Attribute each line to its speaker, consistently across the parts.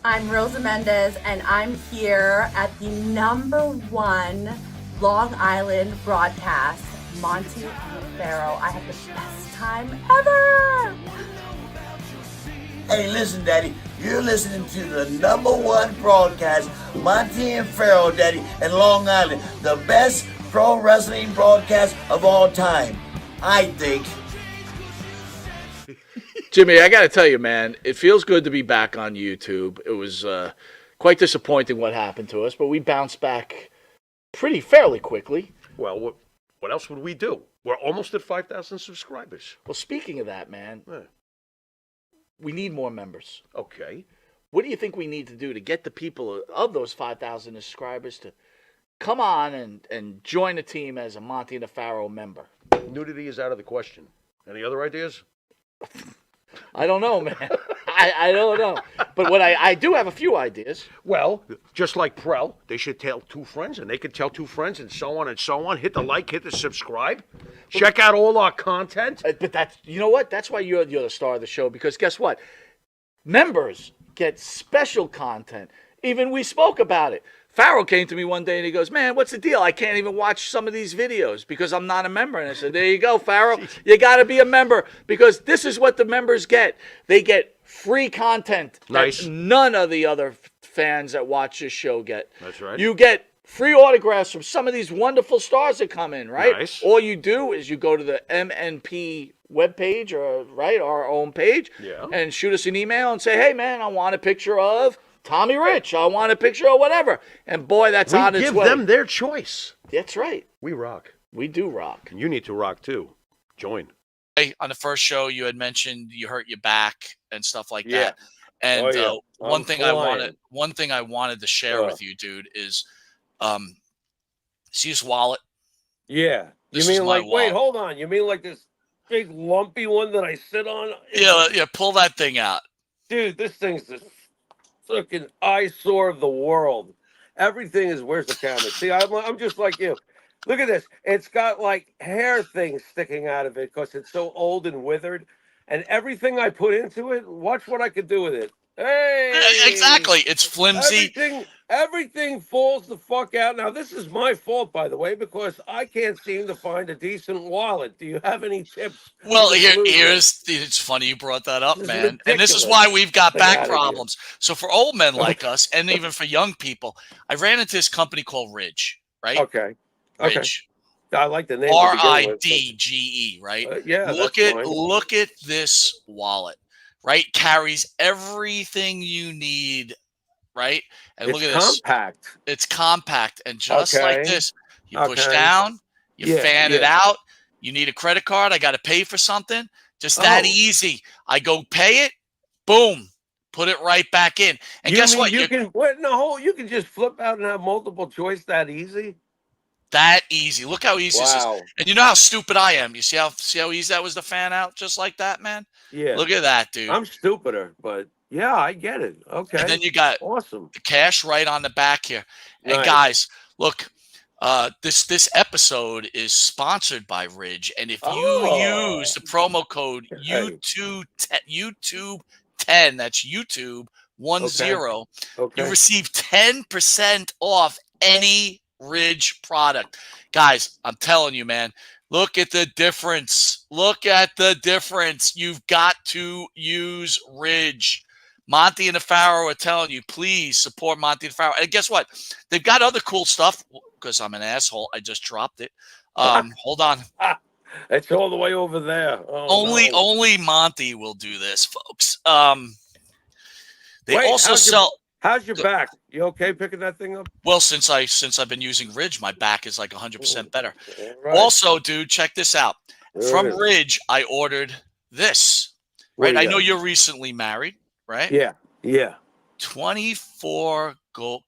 Speaker 1: I'm Rosa Mendez, and I'm here at the #1 Long Island broadcast, Monty and Pharaoh. I had the best time ever!
Speaker 2: Hey, listen, Daddy, you're listening to the #1 broadcast, Monty and Pharaoh, Daddy, in Long Island. The best pro wrestling broadcast of all time, I think.
Speaker 3: Jimmy, I got to tell you, man, it feels good to be back on YouTube. It was quite disappointing what happened to us, but we bounced back fairly quickly.
Speaker 4: Well, what else would we do? We're almost at 5,000 subscribers.
Speaker 3: Well, speaking of that, man, we need more members.
Speaker 4: Okay.
Speaker 3: What do you think we need to do to get the people of those 5,000 subscribers to come on and join the team as a Monty and the Pharaoh member?
Speaker 4: Nudity is out of the question. Any other ideas?
Speaker 3: I don't know, man. I don't know. But what I do have a few ideas.
Speaker 4: Well, just like Prel, they should tell 2 friends, and they could tell 2 friends, and so on and so on. Hit the like, hit the subscribe. Check out all our content.
Speaker 3: But that's, you know what? That's why you're the star of the show, because guess what? Members get special content. Even we spoke about it. Pharaoh came to me one day and he goes, man, what's the deal? I can't even watch some of these videos because I'm not a member. And I said, there you go, Pharaoh. You got to be a member because this is what the members get. They get free content
Speaker 4: Nice.
Speaker 3: that none of the other fans that watch this show get.
Speaker 4: That's right.
Speaker 3: You get free autographs from some of these wonderful stars that come in, right?
Speaker 4: Nice.
Speaker 3: All you do is you go to the MNP webpage, or right, our own page, and shoot us an email and say, hey, man, I want a picture of Tommy Rich. I want a picture of whatever. And boy, that's on its way.
Speaker 4: We give them their choice.
Speaker 3: That's right.
Speaker 4: We rock.
Speaker 3: We do rock.
Speaker 4: And you need to rock too. Join.
Speaker 5: Hey, on the first show, you had mentioned you hurt your back and stuff like that. And one thing I wanted to share with you, dude, is see this wallet?
Speaker 6: Yeah.
Speaker 5: This
Speaker 6: you
Speaker 5: is
Speaker 6: mean
Speaker 5: my
Speaker 6: like, wait,
Speaker 5: wallet.
Speaker 6: hold on. You mean like this big lumpy one that I sit on?
Speaker 5: Yeah, pull that thing out.
Speaker 6: Dude, this thing's the fucking eyesore of the world. Everything is, where's the camera? See, I'm just like you. Look at this. It's got like hair things sticking out of it because it's so old and withered. And everything I put into it, watch what I could do with it. Hey!
Speaker 5: Exactly. It's flimsy.
Speaker 6: Everything falls the fuck out. Now, this is my fault, by the way, because I can't seem to find a decent wallet. Do you have any tips?
Speaker 5: Well, it's funny you brought that up,
Speaker 6: This is
Speaker 5: man.
Speaker 6: ridiculous.
Speaker 5: And this is why we've got
Speaker 6: Get
Speaker 5: back
Speaker 6: outta here.
Speaker 5: problems. So for old men like us, and even for young people, I ran into this company called Ridge, right?
Speaker 6: Okay.
Speaker 5: Ridge.
Speaker 6: I like the name. to begin with.
Speaker 5: RIDGE, right?
Speaker 6: Yeah.
Speaker 5: Look at this wallet, right? Carries everything you need, right? And look at this.
Speaker 6: Compact.
Speaker 5: It's compact, and just like
Speaker 6: Okay.
Speaker 5: this, you push
Speaker 6: Okay.
Speaker 5: down, you
Speaker 6: Yeah,
Speaker 5: fan it
Speaker 6: yeah.
Speaker 5: out. You need a credit card. I got to pay for something. Just that
Speaker 6: Oh.
Speaker 5: easy. I go pay it. Boom. Put it right back in. And
Speaker 6: You
Speaker 5: guess
Speaker 6: mean
Speaker 5: what?
Speaker 6: You can just flip out and have multiple choice that easy.
Speaker 5: That easy. Look how easy this is.
Speaker 6: Wow.
Speaker 5: And you know how stupid I am. You see how easy that was to fan out just like that, man?
Speaker 6: Yeah.
Speaker 5: Look at that, dude.
Speaker 6: I'm stupider, but yeah, I get it. Okay.
Speaker 5: And then you got
Speaker 6: awesome.
Speaker 5: the cash right on the back here. And
Speaker 6: Nice.
Speaker 5: guys, look, this episode is sponsored by Ridge. And if you use the promo code YouTube10, that's YouTube 10,
Speaker 6: Okay.
Speaker 5: you receive 10% off any Ridge product. Guys, I'm telling you, man, look at the difference. Look at the difference. You've got to use Ridge. Monty and the Pharaoh are telling you, please support Monty and the Pharaoh. And guess what? They've got other cool stuff because I'm an asshole. I just dropped it. Hold on.
Speaker 6: It's all the way over there. Oh, no.
Speaker 5: Only Monty will do this, folks. They
Speaker 6: Wait,
Speaker 5: also sell.
Speaker 6: How's your back? You okay picking that thing up?
Speaker 5: Well, since I've been using Ridge, my back is like 100% better.
Speaker 6: Right.
Speaker 5: Also, dude, check this out.
Speaker 6: There
Speaker 5: From
Speaker 6: it is.
Speaker 5: Ridge, I ordered this.
Speaker 6: What
Speaker 5: Right?
Speaker 6: do
Speaker 5: I
Speaker 6: you
Speaker 5: know
Speaker 6: got?
Speaker 5: you're recently married, right?
Speaker 6: Yeah.
Speaker 5: 24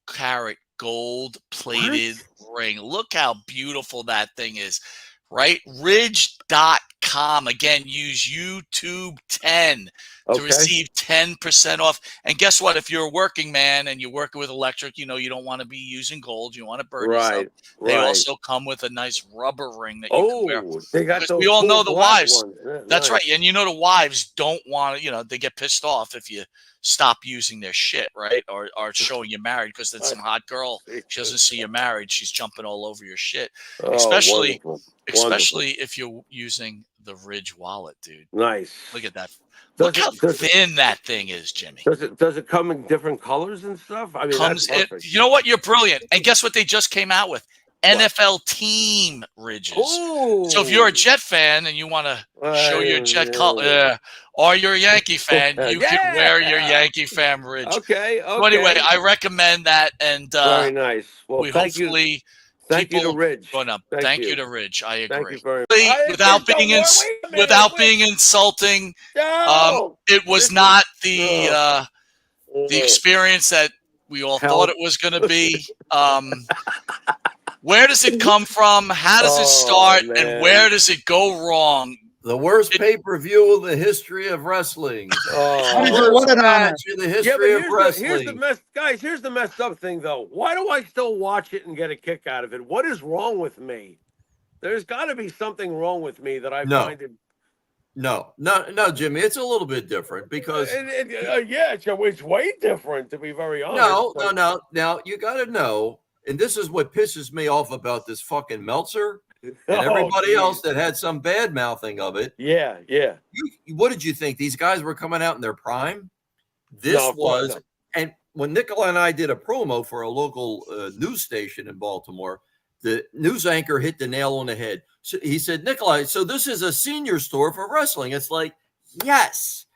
Speaker 5: karat gold plated ring. Look how beautiful that thing is. Right? Ridge.com. Again, use YouTube 10 to receive 10% off. And guess what? If you're a working man and you're working with electric, you don't want to be using gold. You want to burn yourself. They also come with a nice rubber ring that you can wear.
Speaker 6: They got
Speaker 5: Because
Speaker 6: those
Speaker 5: we all know
Speaker 6: cool
Speaker 5: the
Speaker 6: black
Speaker 5: wives.
Speaker 6: ones. Yeah,
Speaker 5: That's
Speaker 6: nice.
Speaker 5: right. And the wives don't want to, they get pissed off if you stop using their shit, right? Or showing you married because then some hot girl, she doesn't see you married, she's jumping all over your shit.
Speaker 6: Oh,
Speaker 5: Especially
Speaker 6: wonderful.
Speaker 5: especially if you're using the Ridge wallet, dude.
Speaker 6: Nice.
Speaker 5: Look at that.
Speaker 6: Does
Speaker 5: Look how thin that thing is, Jimmy.
Speaker 6: Does it come in different colors and stuff? I mean, that's perfect.
Speaker 5: You know what? You're brilliant. And guess what they just came out with? NFL team ridges.
Speaker 6: Ooh.
Speaker 5: So if you're a Jet fan and you want to show your Jet color, or you're a Yankee fan, you can wear your Yankee fan ridge.
Speaker 6: Okay.
Speaker 5: So anyway, I recommend that, and
Speaker 6: very nice. Well,
Speaker 5: we hopefully
Speaker 6: thank you to Ridge.
Speaker 5: Going up. Thank you to Ridge. I agree.
Speaker 6: Thank you very much.
Speaker 5: Without being insulting, it was not the experience that we all thought it was going to be. Where does it come from? How does it start? Man. And where does it go wrong?
Speaker 7: The worst pay-per-view in the history of wrestling.
Speaker 6: What
Speaker 7: an match in the history of wrestling.
Speaker 6: Here's the messed up thing, though. Why do I still watch it and get a kick out of it? What is wrong with me? There's got to be something wrong with me that I find it.
Speaker 7: No, Jimmy. It's a little bit different because
Speaker 6: it's way different, to be very honest.
Speaker 7: No. Now you got to know, and this is what pisses me off about this fucking Meltzer and everybody else that had some bad mouthing of it.
Speaker 6: Yeah.
Speaker 7: What did you think? These guys were coming out in their prime? And when Nicola and I did a promo for a local news station in Baltimore, the news anchor hit the nail on the head. So he said, Nikolai, so this is a senior store for wrestling. It's like, yes,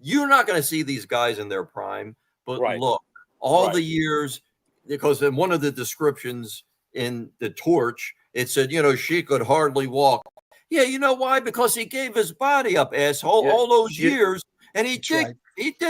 Speaker 7: you're not going to see these guys in their prime, but look, all the years, because in one of the descriptions in the Torch, it said, she could hardly walk. Yeah, you know why? Because he gave his body up, asshole, all those years, and he did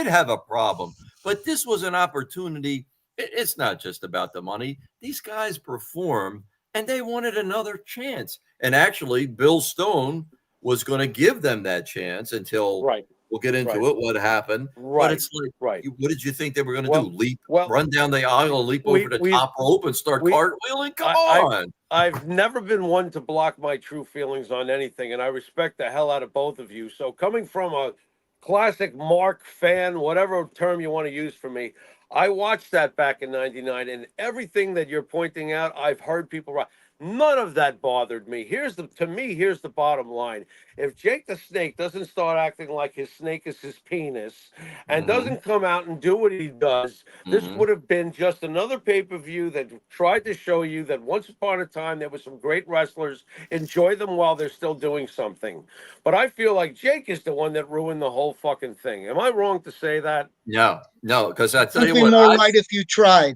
Speaker 7: have a problem. But this was an opportunity. It's not just about the money. These guys performed, and they wanted another chance. And actually, Bill Stone was going to give them that chance until we'll get into it, what happened. But it's like, what did you think they were going to do? Run down the aisle, leap over the top rope, and start cartwheeling? Come on.
Speaker 6: I've never been one to block my true feelings on anything, and I respect the hell out of both of you. So coming from a classic Mark fan, whatever term you want to use for me, I watched that back in '99, and everything that you're pointing out, I've heard people. None of that bothered me. Here's the bottom line. If Jake the Snake doesn't start acting like his snake is his penis and doesn't come out and do what he does, this would have been just another pay-per-view that tried to show you that once upon a time there were some great wrestlers. Enjoy them while they're still doing something. But I feel like Jake is the one that ruined the whole fucking thing. Am I wrong to say that?
Speaker 7: No, because I tell you what.
Speaker 8: It'd be more right if you tried.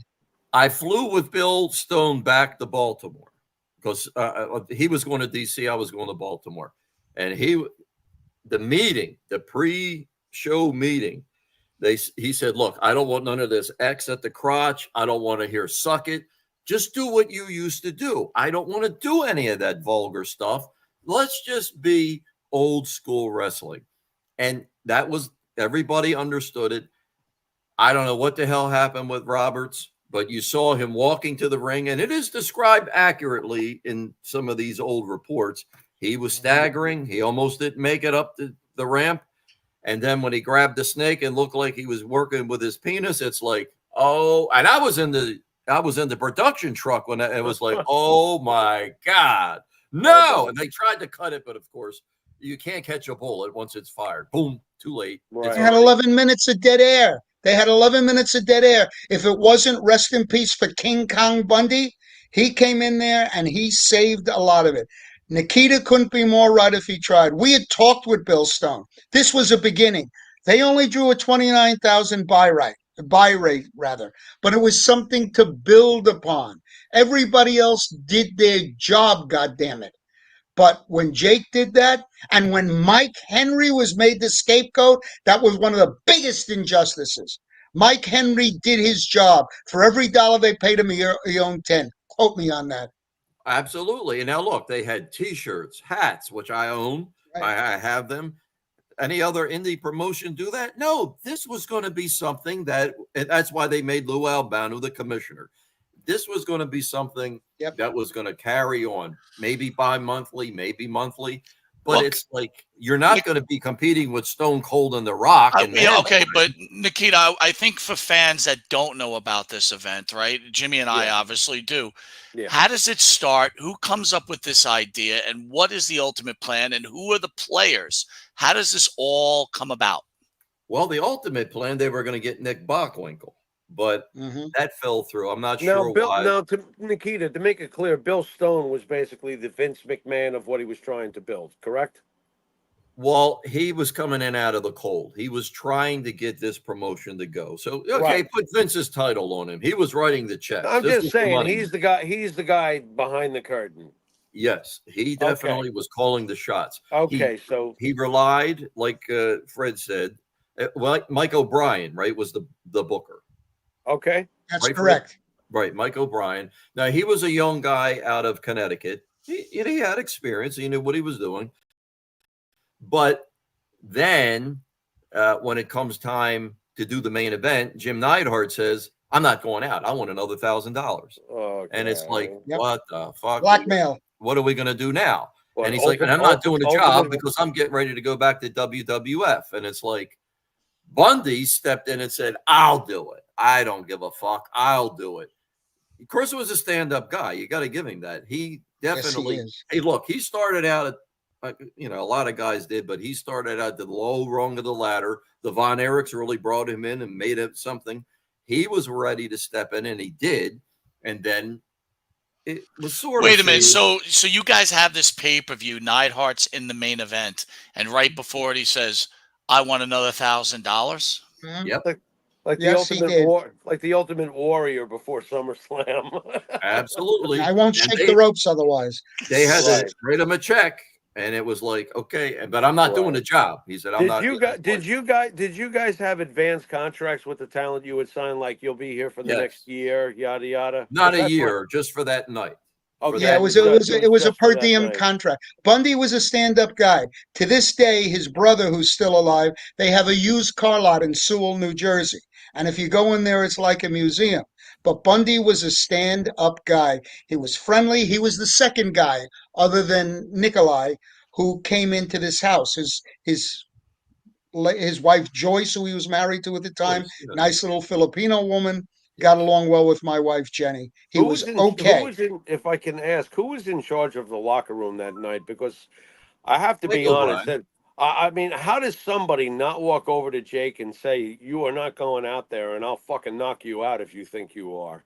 Speaker 7: I flew with Bill Stone back to Baltimore. Because he was going to DC, I was going to Baltimore, and the pre-show meeting, he said, "Look, I don't want none of this X at the crotch. I don't want to hear suck it. Just do what you used to do. I don't want to do any of that vulgar stuff. Let's just be old school wrestling." And that was, everybody understood it. I don't know what the hell happened with Roberts, but you saw him walking to the ring, and it is described accurately in some of these old reports. He was staggering. He almost didn't make it up the ramp. And then when he grabbed the snake and looked like he was working with his penis, it's like, oh, and I was in the production truck when it was like, oh my God, no. And they tried to cut it, but of course, you can't catch a bullet once it's fired. Boom, too late.
Speaker 8: They had 11 minutes of dead air. If it wasn't rest in peace for King Kong Bundy, he came in there and he saved a lot of it. Nikita couldn't be more right if he tried. We had talked with Bill Stone. This was a beginning. They only drew a 29,000 buy rate, but it was something to build upon. Everybody else did their job, goddammit. But when Jake did that, and when Mike Henry was made the scapegoat, that was one of the biggest injustices. Mike Henry did his job. For every dollar they paid him, he owned 10. Quote me on that.
Speaker 7: Absolutely. And now look, they had T-shirts, hats, which I own. Right. I have them. Any other indie promotion do that? No, this was going to be something that's why they made Lou Albano the commissioner. This was going to be something that was going to carry on, maybe bi-monthly, maybe monthly. but
Speaker 5: Look,
Speaker 7: it's like you're not going to be competing with Stone Cold and The Rock and
Speaker 5: yeah,
Speaker 7: him.
Speaker 5: okay, but Nikita, I think for fans that don't know about this event, right? Jimmy and I obviously do.
Speaker 6: Yeah.
Speaker 5: How does it start? Who comes up with this idea, and what is the ultimate plan? And who are the players? How does this all come about?
Speaker 7: Well, the ultimate plan, they were going to get Nick Bockwinkel, but that fell through. I'm not
Speaker 6: Now,
Speaker 7: sure why.
Speaker 6: Now to Nikita, to make it clear, Bill Stone was basically the Vince McMahon of what he was trying to build, correct?
Speaker 7: Well, he was coming in out of the cold. He was trying to get this promotion to go. So, okay,
Speaker 6: Right.
Speaker 7: put Vince's title on him. He was writing the checks.
Speaker 6: I'm
Speaker 7: This
Speaker 6: just
Speaker 7: was the
Speaker 6: saying
Speaker 7: money
Speaker 6: he's
Speaker 7: man.
Speaker 6: the guy. He's the guy behind the curtain.
Speaker 7: Yes, he definitely was calling the shots.
Speaker 6: Okay, so
Speaker 7: he relied, like Fred said, well, Mike O'Brien, right, was the booker.
Speaker 6: Okay,
Speaker 8: That's
Speaker 7: right,
Speaker 8: correct.
Speaker 7: Right, Mike O'Brien. Now he was a young guy out of Connecticut. He had experience. He knew what he was doing. But then, when it comes time to do the main event, Jim Neidhart says, "I'm not going out. I want another $1,000." And it's like, what the fuck?
Speaker 8: Blackmail.
Speaker 7: What are we going to do now?
Speaker 6: Well,
Speaker 7: and he's like, and I'm not doing the job because I'm getting ready to go back to WWF. And it's like, Bundy stepped in and said, I'll do it. I don't give a fuck. I'll do it. Of course, he was a stand-up guy. You got to give him that. He definitely,
Speaker 8: Yes,
Speaker 7: hey, look, he started out at, a lot of guys did, but he started out the low rung of the ladder. The Von Erichs really brought him in and made it something. He was ready to step in, and he did. And then it was sort of.
Speaker 5: Wait a minute. So you guys have this pay-per-view. Neidhart's in the main event, and right before it, he says, "I want another $1,000."
Speaker 7: Yep.
Speaker 6: Like the ultimate warrior before SummerSlam.
Speaker 7: Absolutely.
Speaker 8: I won't shake the ropes otherwise.
Speaker 7: They had to write him a check, and it was like, okay, but I'm not doing the job. He said, I'm not.
Speaker 6: Did you guys have advanced contracts with the talent you would sign? Like you'll be here for the next year, yada yada.
Speaker 7: Not a year, just for that night.
Speaker 6: Oh
Speaker 8: yeah, it was a per diem contract. Bundy was a stand-up guy. To this day, his brother, who's still alive, they have a used car lot in Sewell, New Jersey. And if you go in there, it's like a museum. But Bundy was a stand-up guy. He was friendly. He was the second guy, other than Nikolai, who came into this house. His wife Joyce, who he was married to at the time, nice little Filipino woman. Got along well with my wife Jenny. He was okay.
Speaker 6: If I can ask, who was in charge of the locker room that night? Because I have to be honest. I mean, how does somebody not walk over to Jake and say, "You are not going out there, and I'll fucking knock you out if you think you are"?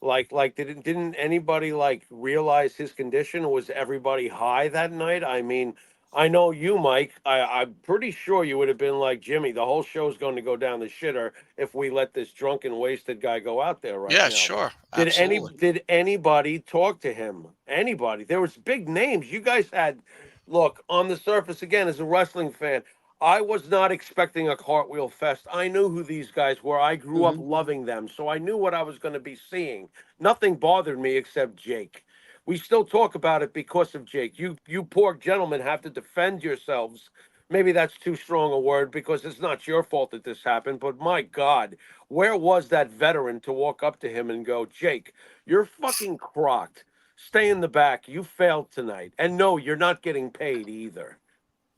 Speaker 6: Like, didn't anybody like realize his condition? Was everybody high that night? I mean, I know you, Mike. I'm pretty sure you would have been like, Jimmy, the whole show's going to go down the shitter if we let this drunken, wasted guy go out there right now.
Speaker 5: Yeah, sure. Absolutely.
Speaker 6: Did anybody talk to him? Anybody? There was big names. You guys had, look, on the surface, again, as a wrestling fan, I was not expecting a cartwheel fest. I knew who these guys were. I grew up loving them, so I knew what I was going to be seeing. Nothing bothered me except Jake. We still talk about it because of Jake. You poor gentlemen have to defend yourselves. Maybe that's too strong a word because it's not your fault that this happened. But my God, where was that veteran to walk up to him and go, Jake, you're fucking crocked. Stay in the back. You failed tonight. And no, you're not getting paid either.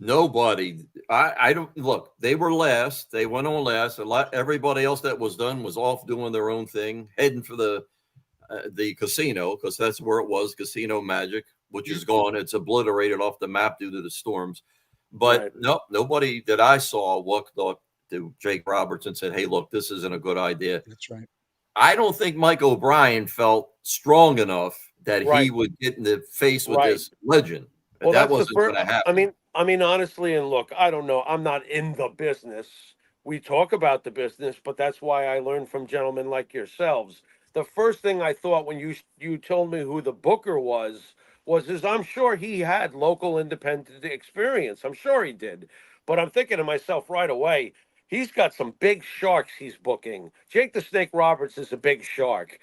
Speaker 7: Nobody. I don't look. They were last. They went on last. Everybody else that was done was off doing their own thing, heading for the casino, because that's where it was, Casino Magic, which is gone. It's obliterated off the map due to the storms. But nobody that I saw walked up to Jake Roberts and said, hey, look, this isn't a good idea.
Speaker 8: That's right.
Speaker 7: I don't think Mike O'Brien felt strong enough that he would get in the face with this legend.
Speaker 6: Well,
Speaker 7: that wasn't going to happen.
Speaker 6: I mean, honestly, and look, I don't know. I'm not in the business. We talk about the business, but that's why I learned from gentlemen like yourselves. The first thing I thought when you told me who the booker was I'm sure he had local independent experience. I'm sure he did. But I'm thinking to myself right away, he's got some big sharks he's booking. Jake the Snake Roberts is a big shark.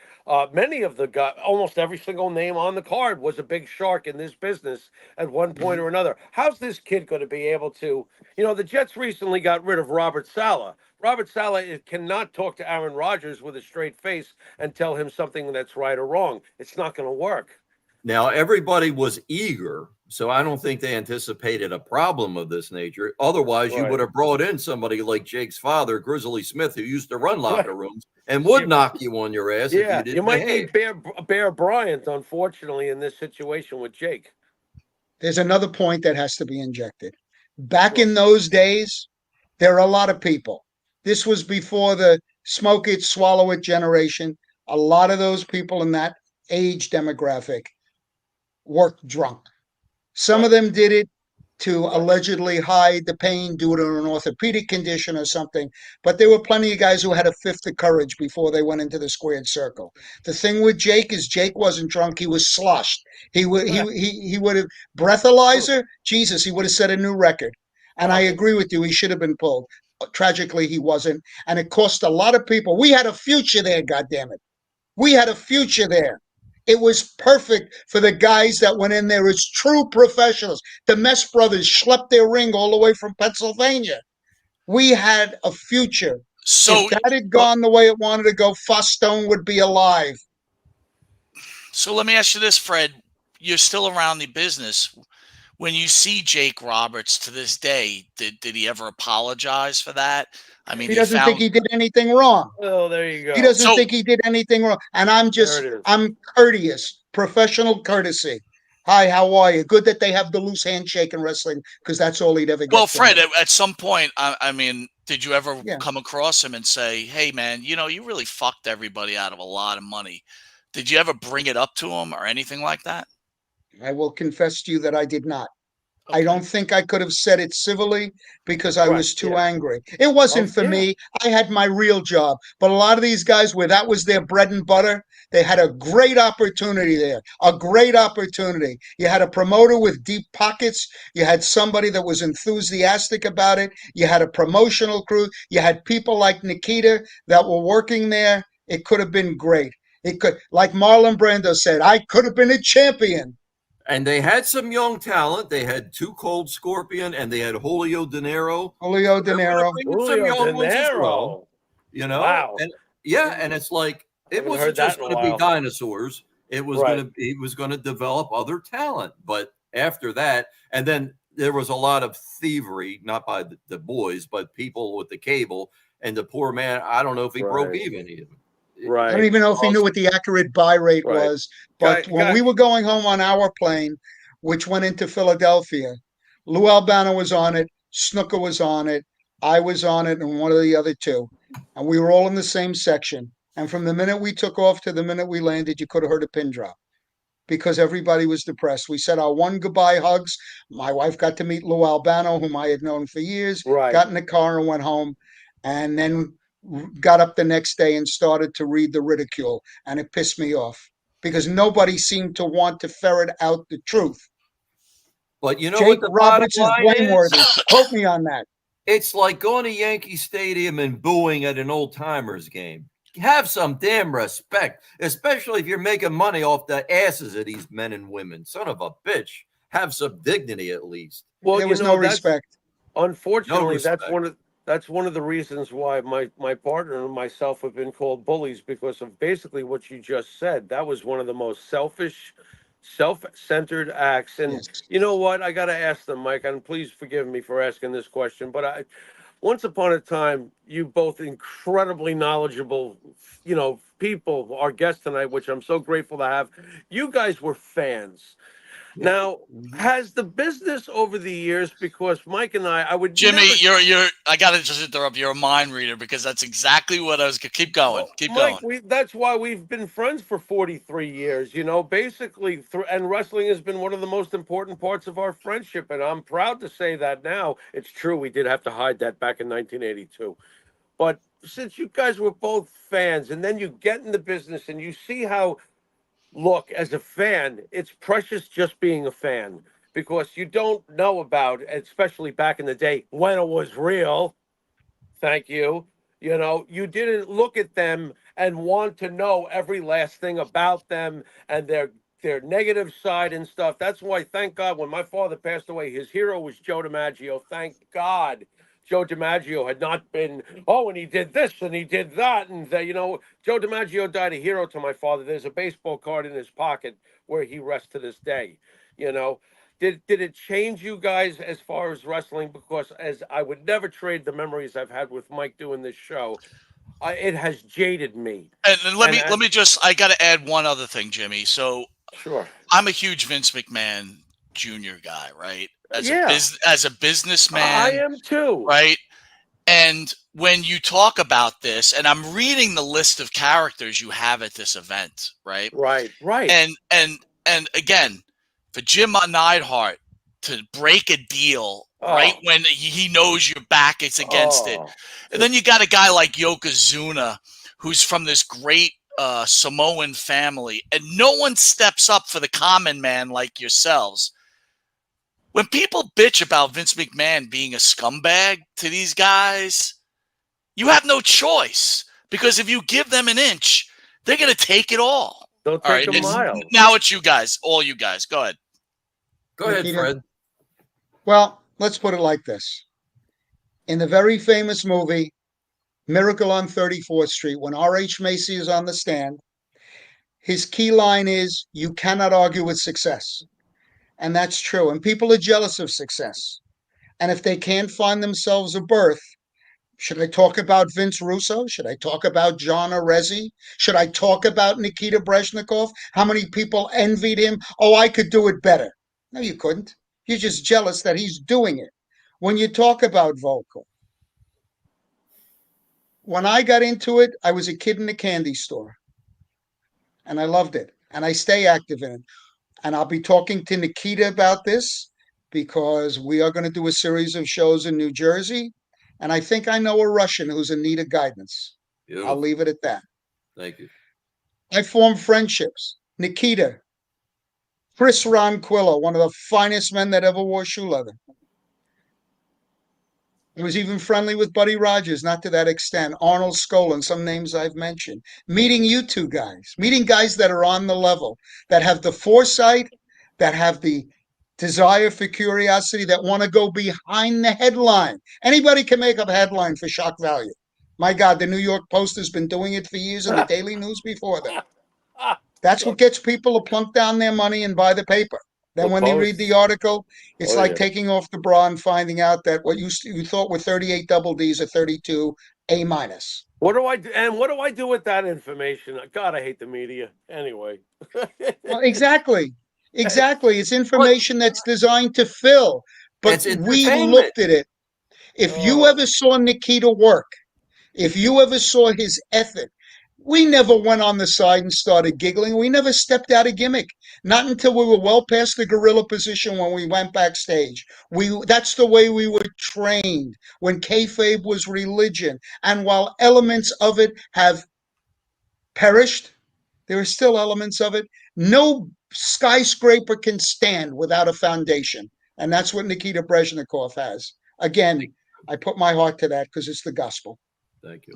Speaker 6: Many of the guys, almost every single name on the card was a big shark in this business at one point or another. How's this kid going to be able to, the Jets recently got rid of Robert Saleh. Robert Saleh cannot talk to Aaron Rodgers with a straight face and tell him something that's right or wrong. It's not going to work.
Speaker 7: Now, everybody was eager, so I don't think they anticipated a problem of this nature. Otherwise, you
Speaker 6: Right.
Speaker 7: would have brought in somebody like Jake's father, Grizzly Smith, who used to run locker
Speaker 6: Right.
Speaker 7: rooms and would
Speaker 6: You-
Speaker 7: knock you on your ass if you
Speaker 6: Yeah, you
Speaker 7: didn't
Speaker 6: might
Speaker 7: behave.
Speaker 6: need Bear Bryant, unfortunately, in this situation with Jake.
Speaker 8: There's another point that has to be injected. Back
Speaker 6: Sure.
Speaker 8: in those days, there are a lot of people. This was before the smoke it, swallow it generation. A lot of those people in that age demographic worked drunk. Some of
Speaker 6: Right.
Speaker 8: them did it to
Speaker 6: Right.
Speaker 8: allegedly hide the pain due to an orthopedic condition or something. But there were plenty of guys who had a fifth of courage before they went into the squared circle. The thing with Jake is Jake wasn't drunk; he was sloshed. He would have breathalyzer. Jesus, he would have set a new record. And I
Speaker 6: Oh,
Speaker 8: agree with you; he should have been pulled. Tragically, he wasn't, and it cost a lot of people. We had a future there, goddammit. We had a future there. It was perfect for the guys that went in there as true professionals. The Mess brothers schlepped their ring all the way from Pennsylvania. We had a future. If
Speaker 5: So,
Speaker 8: that had
Speaker 5: but-
Speaker 8: gone the way it wanted to go, Fostone would be alive.
Speaker 5: so let me ask you this, Fred. You're still around the business. When you see Jake Roberts to this day, did he ever apologize for that? I mean,
Speaker 8: He
Speaker 5: he
Speaker 8: doesn't think
Speaker 5: found
Speaker 8: he did anything wrong.
Speaker 6: well, there you
Speaker 8: He
Speaker 6: go.
Speaker 8: doesn't
Speaker 5: so.
Speaker 8: think he did anything wrong. And
Speaker 6: There it is.
Speaker 8: I'm courteous, professional courtesy. Hi, how are you? Good that they have the loose handshake in wrestling because that's all he'd ever get
Speaker 5: Well,
Speaker 8: from
Speaker 5: Fred,
Speaker 8: me.
Speaker 5: at some point, I mean, did you ever
Speaker 8: Yeah.
Speaker 5: come across him and say, "Hey, man, you really fucked everybody out of a lot of money"? Did you ever bring it up to him or anything like that?
Speaker 8: I will confess to you that I did not. I
Speaker 5: Okay.
Speaker 8: don't think I could have said it civilly because I
Speaker 6: Right.
Speaker 8: was too
Speaker 6: Yeah.
Speaker 8: angry. It wasn't
Speaker 6: Oh,
Speaker 8: for
Speaker 6: yeah.
Speaker 8: me. I had my real job. But a lot of these guys, where that was their bread and butter, they had a great opportunity there. A great opportunity. You had a promoter with deep pockets. You had somebody that was enthusiastic about it. You had a promotional crew. You had people like Nikita that were working there. It could have been great. It could, like Marlon Brando said, I could have been a champion.
Speaker 7: And they had some young talent. They had Two Cold Scorpion and they had Julio De Niro.
Speaker 8: Julio De
Speaker 7: They're going to
Speaker 8: Niro.
Speaker 7: bring in some
Speaker 6: Julio De
Speaker 7: young ones as well,
Speaker 6: Niro.
Speaker 7: you know?
Speaker 6: Wow.
Speaker 7: And yeah, and it's like
Speaker 6: I
Speaker 7: it
Speaker 6: haven't
Speaker 7: wasn't
Speaker 6: heard that
Speaker 7: just
Speaker 6: in a
Speaker 7: going to be
Speaker 6: while.
Speaker 7: dinosaurs. It was
Speaker 6: Right.
Speaker 7: going to he was going to develop other talent. But after that, and then there was a lot of thievery, not by the boys, but people with the cable. And the poor man, I don't know if he broke
Speaker 6: Right.
Speaker 7: even even.
Speaker 8: I don't
Speaker 6: Right.
Speaker 8: even know if he knew what the accurate buy rate
Speaker 6: Right.
Speaker 8: was, but when
Speaker 6: Guy,
Speaker 8: we were going home on our plane, which went into Philadelphia, Lou Albano was on it, Snooker was on it, I was on it, and one of the other two. And we were all in the same section. And from the minute we took off to the minute we landed, you could have heard a pin drop because everybody was depressed. We said our one goodbye hugs. My wife got to meet Lou Albano, whom I had known for years,
Speaker 6: right.
Speaker 8: got in the car and went home. And then got up the next day and started to read the ridicule. And it pissed me off because nobody seemed to want to ferret out the truth.
Speaker 7: But you know
Speaker 8: Jake
Speaker 7: what the bottom
Speaker 8: Roberts is
Speaker 7: line
Speaker 8: blameworthy.
Speaker 7: is?
Speaker 8: Quote me on that.
Speaker 7: It's like going to Yankee Stadium and booing at an old timers game. Have some damn respect, especially if you're making money off the asses of these men and women. Son of a bitch. Have some dignity at least.
Speaker 6: Well,
Speaker 8: There
Speaker 6: you
Speaker 8: was
Speaker 6: know,
Speaker 8: no
Speaker 6: that's
Speaker 8: respect.
Speaker 6: unfortunately
Speaker 7: respect.
Speaker 6: that's one of the reasons why my partner and myself have been called bullies because of basically what you just said. That was one of the most selfish, self-centered acts. And
Speaker 8: Yes.
Speaker 6: you know what? I got to ask them, Mike, and please forgive me for asking this question, but once upon a time, you both incredibly knowledgeable, people, our guest tonight, which I'm so grateful to have. You guys were fans. Now, has the business over the years, because Mike and I would
Speaker 5: Jimmy,
Speaker 6: never.
Speaker 5: you're. I gotta just interrupt. You're a mind reader because that's exactly what I was. Keep going.
Speaker 6: Well,
Speaker 5: Keep
Speaker 6: Mike,
Speaker 5: going.
Speaker 6: that's why we've been friends for 43 years, basically, and wrestling has been one of the most important parts of our friendship. And I'm proud to say that now. It's true, we did have to hide that back in 1982. But since you guys were both fans, and then you get in the business and you see how, look, as a fan, it's precious just being a fan because you don't know about, especially back in the day when it was real. Thank you. You didn't look at them and want to know every last thing about them and their negative side and stuff. That's why, thank God, when my father passed away, his hero was Joe DiMaggio. Thank God Joe DiMaggio had not been, oh, and he did this and he did that. And, Joe DiMaggio died a hero to my father. There's a baseball card in his pocket where he rests to this day. Did it change you guys as far as wrestling? Because as I would never trade the memories I've had with Mike doing this show, it has jaded me.
Speaker 5: And let me just, I got to add one other thing, Jimmy. So
Speaker 6: Sure.
Speaker 5: I'm a huge Vince McMahon Jr. guy, right?
Speaker 6: Yeah.
Speaker 5: As a businessman,
Speaker 6: I am too.
Speaker 5: right? And when you talk about this, and I'm reading the list of characters you have at this event, right?
Speaker 6: Right.
Speaker 5: And again, for Jim Neidhart to break a deal right when he knows your back is against it, and then you got a guy like Yokozuna, who's from this great Samoan family, and no one steps up for the common man like yourselves. When people bitch about Vince McMahon being a scumbag to these guys, you have no choice, because if you give them an inch, they're going to take it all.
Speaker 6: They'll take a mile.
Speaker 5: Now it's you guys, all you guys. Go ahead.
Speaker 7: Go ahead, Fred.
Speaker 8: Well, let's put it like this. In the very famous movie, Miracle on 34th Street, when R.H. Macy is on the stand, his key line is, you cannot argue with success. And that's true. And people are jealous of success. And if they can't find themselves a berth, should I talk about Vince Russo? Should I talk about John Arezzi? Should I talk about Nikita Brezhnikov? How many people envied him? Oh, I could do it better. No, you couldn't. You're just jealous that he's doing it. When you talk about vocal, when I got into it, I was a kid in a candy store. And I loved it. And I stay active in it. And I'll be talking to Nikita about this because we are going to do a series of shows in New Jersey. And I think I know a Russian who's in need of guidance.
Speaker 7: Beautiful.
Speaker 8: I'll leave it at that.
Speaker 7: Thank you.
Speaker 8: I formed friendships. Nikita, Chris Ronquillo, one of the finest men that ever wore shoe leather. I was even friendly with Buddy Rogers, not to that extent. Arnold Skolin, some names I've mentioned. Meeting you two guys, meeting guys that are on the level, that have the foresight, that have the desire for curiosity, that want to go behind the headline. Anybody can make up a headline for shock value. My God, the New York Post has been doing it for years, and the Daily News before that. That's what gets people to plunk down their money and buy the paper. Then when they read the article, it's like taking off the bra and finding out that what you thought were 38 double Ds are 32 A minus.
Speaker 6: What do I do? And what do I do with that information? God, I hate the media. Anyway.
Speaker 8: Well, exactly. It's information that's designed to fill. But we looked at it. If you ever saw Nikita work, if you ever saw his ethic, we never went on the side and started giggling. We never stepped out of gimmick. Not until we were well past the gorilla position when we went backstage. That's the way we were trained when kayfabe was religion. And while elements of it have perished, there are still elements of it. No skyscraper can stand without a foundation. And that's what Nikita Brezhnikov has. Again, I put my heart to that because it's the gospel.
Speaker 7: Thank you.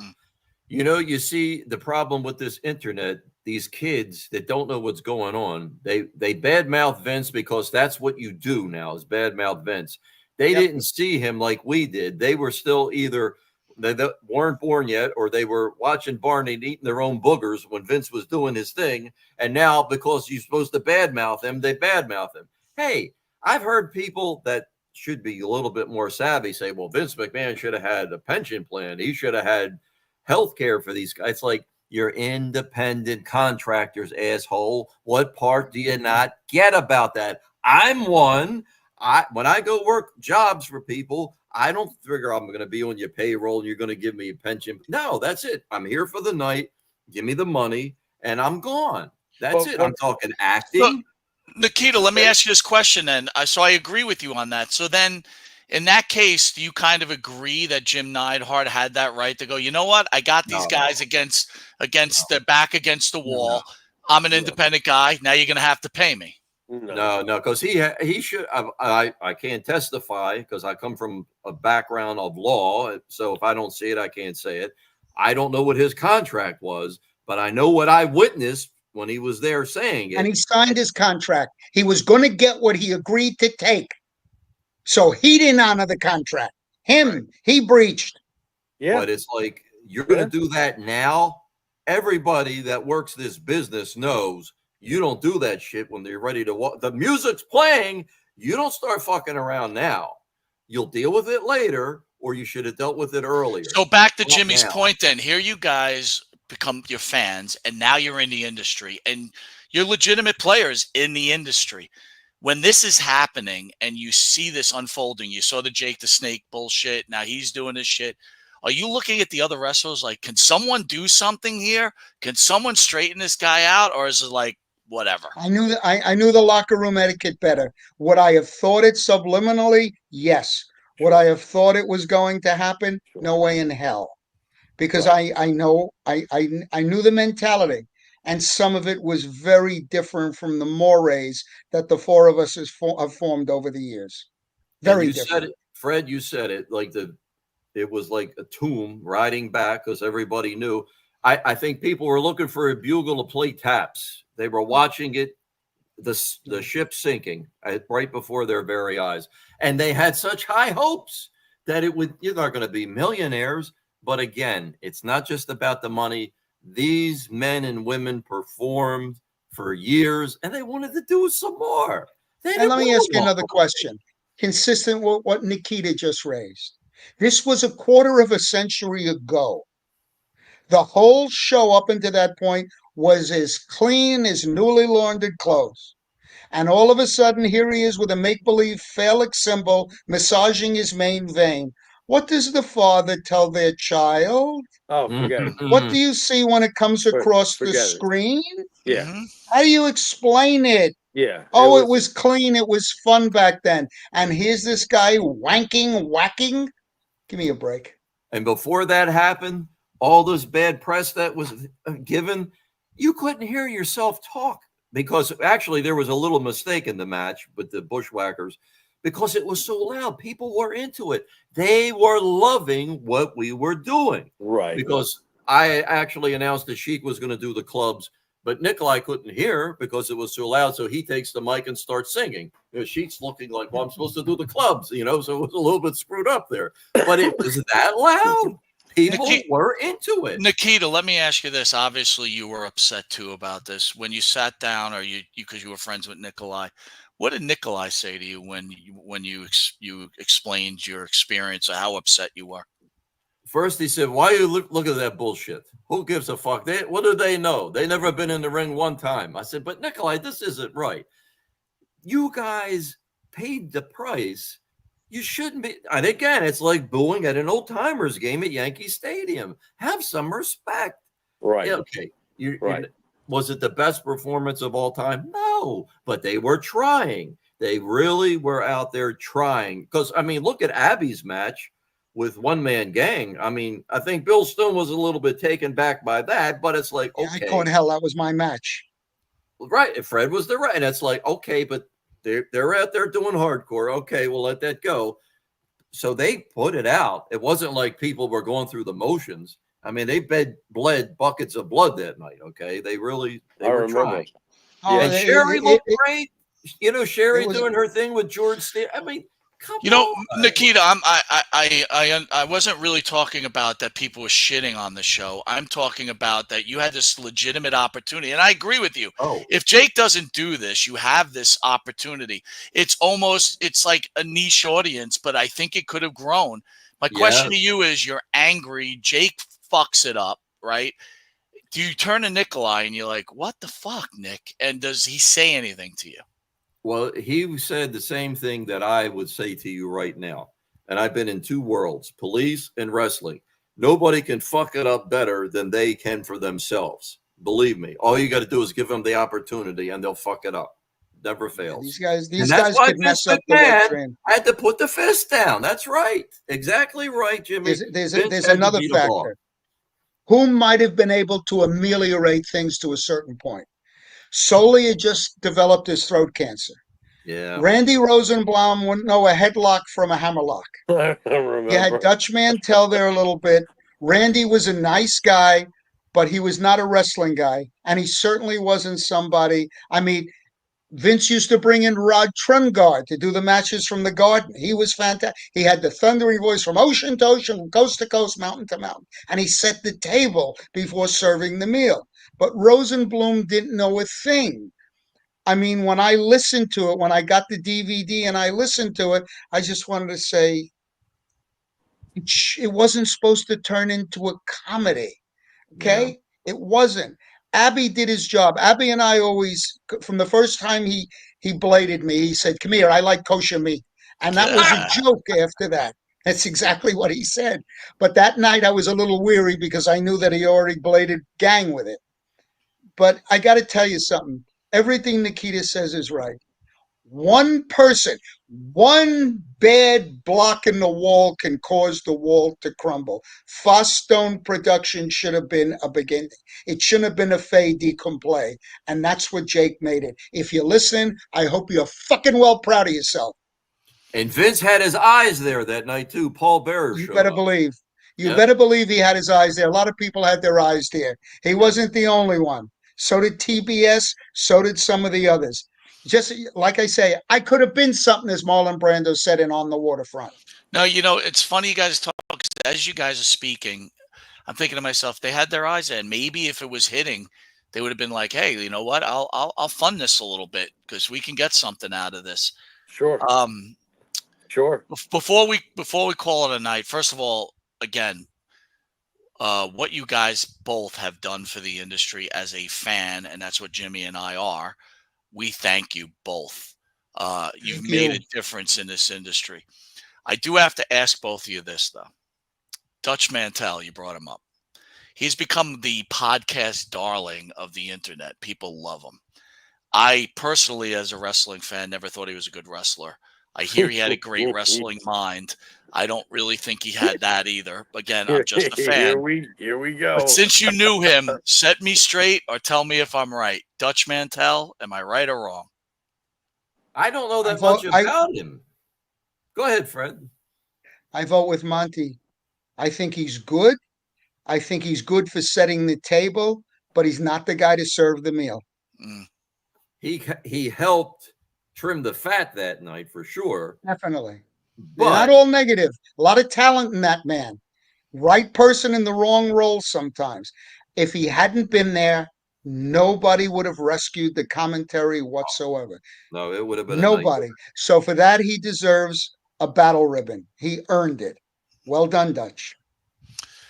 Speaker 7: You know, you see the problem with this internet, these kids that don't know what's going on, they badmouth Vince because that's what you do now is badmouth Vince. They didn't see him like we did. They were still either they weren't born yet or they were watching Barney eating their own boogers when Vince was doing his thing. And now because you're supposed to badmouth him, they badmouth him. Hey, I've heard people that should be a little bit more savvy say, well, Vince McMahon should have had a pension plan. He should have had health care for these guys. It's like you're independent contractors, asshole. What part do you not get about that? I'm one. When I go work jobs for people, I don't figure I'm going to be on your payroll and you're going to give me a pension. No, that's it. I'm here for the night. Give me the money and I'm gone. That's it. I'm talking acting.
Speaker 5: Look, Nikita, let me ask you this question then. So I agree with you on that. So then in that case, do you kind of agree that Jim Neidhart had that right to go, you know what? I got these guys against their back against the wall. I'm an independent guy. Now you're going to have to pay me.
Speaker 7: No, because he should. I can't testify because I come from a background of law. So if I don't see it, I can't say it. I don't know what his contract was, but I know what I witnessed when he was there saying it.
Speaker 8: And he signed his contract. He was going to get what he agreed to take. So he didn't honor the contract. Him. He breached.
Speaker 6: Yeah.
Speaker 7: But it's like you're going
Speaker 6: Yeah.
Speaker 7: to do that now. Everybody that works this business knows you don't do that shit when they're ready to walk. The music's playing. You don't start fucking around now. You'll deal with it later, or you should have dealt with it earlier.
Speaker 5: So back to
Speaker 7: Not
Speaker 5: Jimmy's
Speaker 7: now.
Speaker 5: point then. Here you guys become your fans, and now you're in the industry, and you're legitimate players in the industry. When this is happening and you see this unfolding, you saw the Jake the Snake bullshit. Now he's doing this shit. Are you looking at the other wrestlers like, can someone do something here? Can someone straighten this guy out? Or is it like, whatever?
Speaker 8: I knew that I knew the locker room etiquette better. Would I have thought it subliminally? Yes. Would I have thought it was going to happen? No way in hell. Because
Speaker 6: Right.
Speaker 8: I know I knew the mentality, and some of it was very different from the mores that the four of us have formed over the years.
Speaker 7: And
Speaker 8: Very
Speaker 7: you said
Speaker 8: different.
Speaker 7: it, Fred. You said it like it was like a tomb riding back because everybody knew. I think people were looking for a bugle to play taps. They were watching it, the ship sinking right before their very eyes, and they had such high hopes that it would. You're not going to be millionaires, but again, it's not just about the money. These men and women performed for years, and they wanted to do some more. They
Speaker 8: And
Speaker 7: didn't
Speaker 8: let me
Speaker 7: want
Speaker 8: ask
Speaker 7: to
Speaker 8: you
Speaker 7: walk
Speaker 8: another
Speaker 7: away.
Speaker 8: question, consistent with what Nikita just raised. This was a quarter of a century ago. The whole show up until that point was as clean as newly laundered clothes. And all of a sudden, here he is with a make believe phallic symbol massaging his main vein. What does the father tell their child?
Speaker 6: Oh, forget it.
Speaker 8: What do you see when it comes across the
Speaker 6: Forget it.
Speaker 8: screen?
Speaker 6: Yeah.
Speaker 5: Mhm.
Speaker 8: How do you explain it?
Speaker 6: Yeah.
Speaker 8: Oh, it was clean. It was fun back then. And here's this guy wanking, whacking. Give me a break.
Speaker 7: And before that happened, all this bad press that was given, you couldn't hear yourself talk because actually there was a little mistake in the match with the Bushwhackers because it was so loud. People were into it. They were loving what we were doing.
Speaker 6: Right.
Speaker 7: Because I actually announced that Sheik was going to do the clubs, but Nikolai couldn't hear because it was so loud. So he takes the mic and starts singing. Sheik's looking like, well, I'm supposed to do the clubs, so it was a little bit screwed up there. But it was that loud. People were into it.
Speaker 5: Nikita, let me ask you this. Obviously, you were upset too about this when you sat down, or because you were friends with Nikolai. What did Nikolai say to you when you explained your experience or how upset you were?
Speaker 7: First, he said, why you look at that bullshit? Who gives a fuck? What do they know? They never been in the ring one time. I said, but Nikolai, this isn't right. You guys paid the price. You shouldn't be. And again, it's like booing at an old timers game at Yankee Stadium. Have some respect.
Speaker 6: Right.
Speaker 7: Yeah, okay.
Speaker 6: Right.
Speaker 7: Was it the best performance of all time? No, but they were trying. They really were out there trying. Because, I mean, look at Abby's match with One Man Gang. I mean, I think Bill Stone was a little bit taken back by that, but it's like, okay.
Speaker 8: I caught hell. That was my match.
Speaker 7: Right. Fred was the right. And it's like, okay, but they're out there doing hardcore. Okay, we'll let that go. So they put it out. It wasn't like people were going through the motions. I mean, they bled buckets of blood that night. Okay, they were
Speaker 6: remember.
Speaker 7: trying.
Speaker 8: Oh,
Speaker 7: And Sherry looked great. Sherry doing her thing with George Steele. I mean, come on.
Speaker 5: Nikita, I wasn't really talking about that people were shitting on the show. I'm talking about that you had this legitimate opportunity, and I agree with you.
Speaker 7: Oh.
Speaker 5: If Jake doesn't do this, you have this opportunity. It's like a niche audience, but I think it could have grown. My question to you is: you're angry. Jake fucks it up, right? Do you turn to Nikolai and you're like, "What the fuck, Nick?" And does he say anything to you?
Speaker 7: Well, he said the same thing that I would say to you right now. And I've been in two worlds, police and wrestling. Nobody can fuck it up better than they can for themselves. Believe me. All you got to do is give them the opportunity and they'll fuck it up. Never fails.
Speaker 8: These guys could mess up the wet dream.
Speaker 7: I had to put the fist down. That's right. Exactly right, Jimmy.
Speaker 8: There's another factor. Who might have been able to ameliorate things to a certain point? Sully had just developed his throat cancer.
Speaker 7: Yeah.
Speaker 8: Randy Rosenbaum wouldn't know a headlock from a hammerlock.
Speaker 6: I remember.
Speaker 8: You had Dutch Mantel there a little bit. Randy was a nice guy, but he was not a wrestling guy. And he certainly wasn't somebody. I mean, Vince used to bring in Rod Trungard to do the matches from the Garden. He was fantastic. He had the thundering voice from ocean to ocean, coast to coast, mountain to mountain. And he set the table before serving the meal. But Rosenblum didn't know a thing. I mean, when I listened to it, when I got the DVD and I listened to it, I just wanted to say it wasn't supposed to turn into a comedy. Okay? It wasn't. Abby did his job. Abby and I always, from the first time he bladed me, he said, "Come here, I like kosher meat," and that was a joke. After that, that's exactly what he said. But that night I was a little weary because I knew that he already bladed Gang with it. But I got to tell you something. Everything Nikita says is right. One person, one bad block in the wall can cause the wall to crumble. Fosstone production should have been a beginning. It shouldn't have been a fait accompli. And that's what Jake made it. If you're listening, I hope you're fucking well proud of yourself.
Speaker 7: And Vince had his eyes there that night too. Paul Bearer
Speaker 8: You
Speaker 7: showed
Speaker 8: better
Speaker 7: up.
Speaker 8: believe. You
Speaker 7: Yeah.
Speaker 8: better believe he had his eyes there. A lot of people had their eyes there. He wasn't the only one. So did TBS. So did some of the others. Just like I say, I could have been something, as Marlon Brando said in On the Waterfront.
Speaker 5: No, you know, it's funny you guys talk 'cause as you guys are speaking. I'm thinking to myself, they had their eyes in. Maybe if it was hitting, they would have been like, "Hey, you know what? I'll fund this a little bit because we can get something out of this."
Speaker 6: Sure.
Speaker 5: Um,
Speaker 6: Sure.
Speaker 5: before we call it a night, first of all, again, what you guys both have done for the industry as a fan, and that's what Jimmy and I are. We thank you both. You've
Speaker 8: Thank
Speaker 5: made
Speaker 8: you.
Speaker 5: a difference in this industry. I do have to ask both of you this though. Dutch Mantel, you brought him up. He's become the podcast darling of the internet. People love him. I personally, as a wrestling fan, never thought he was a good wrestler. I hear he had a great wrestling mind. I don't really think he had that either. Again, I'm just a fan.
Speaker 6: Here we go.
Speaker 5: But since you knew him, set me straight or tell me if I'm right. Dutch Mantel, am I right or wrong?
Speaker 7: I don't know that
Speaker 8: vote-
Speaker 7: much about him. Go ahead, Fred.
Speaker 8: I vote with Monty. I think he's good. I think he's good for setting the table, but he's not the guy to serve the meal.
Speaker 5: Mm.
Speaker 7: He helped trim the fat that night for sure.
Speaker 8: Definitely. They're
Speaker 7: But
Speaker 8: not all negative. A lot of talent in that man. Right person in the wrong role sometimes. If he hadn't been there, nobody would have rescued the commentary whatsoever.
Speaker 7: no, it would have been
Speaker 8: Nobody. So for that, he deserves a battle ribbon. He earned it. Well done, Dutch.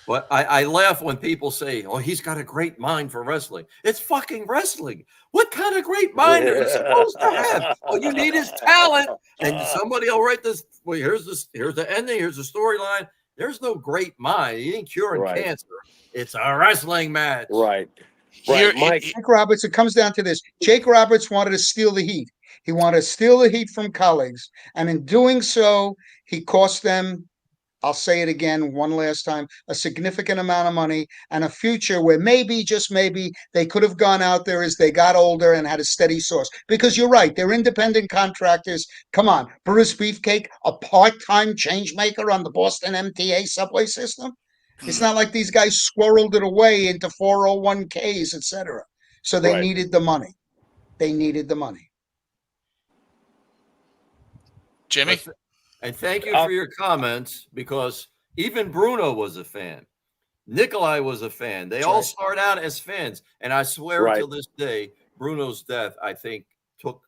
Speaker 7: But I laugh when people say, "Oh, he's got a great mind for wrestling." It's fucking wrestling. What kind of great mind are you supposed to have? All you need is talent, and somebody will write this. Well, here's the ending. Here's the storyline. There's no great mind. He ain't curing
Speaker 6: Right.
Speaker 7: cancer. It's a wrestling match.
Speaker 6: Right.
Speaker 5: Here-
Speaker 6: Right, Mike.
Speaker 8: Jake Roberts, it comes down to this. Jake Roberts wanted to steal the heat. He wanted to steal the heat from colleagues. And in doing so, he cost them, I'll say it again one last time, a significant amount of money and a future where maybe, just maybe, they could have gone out there as they got older and had a steady source. Because you're right, they're independent contractors. Come on, Bruce Beefcake, a part-time change maker on the Boston MTA subway system? It's not like these guys squirreled it away into 401ks, etc. So they
Speaker 6: Right.
Speaker 8: needed the money. They needed the money.
Speaker 5: Jimmy?
Speaker 7: And thank you for your comments, because even Bruno was a fan. Nikolai was a fan. They all start out as fans. And I swear
Speaker 6: Right.
Speaker 7: till this day, Bruno's death, I think, took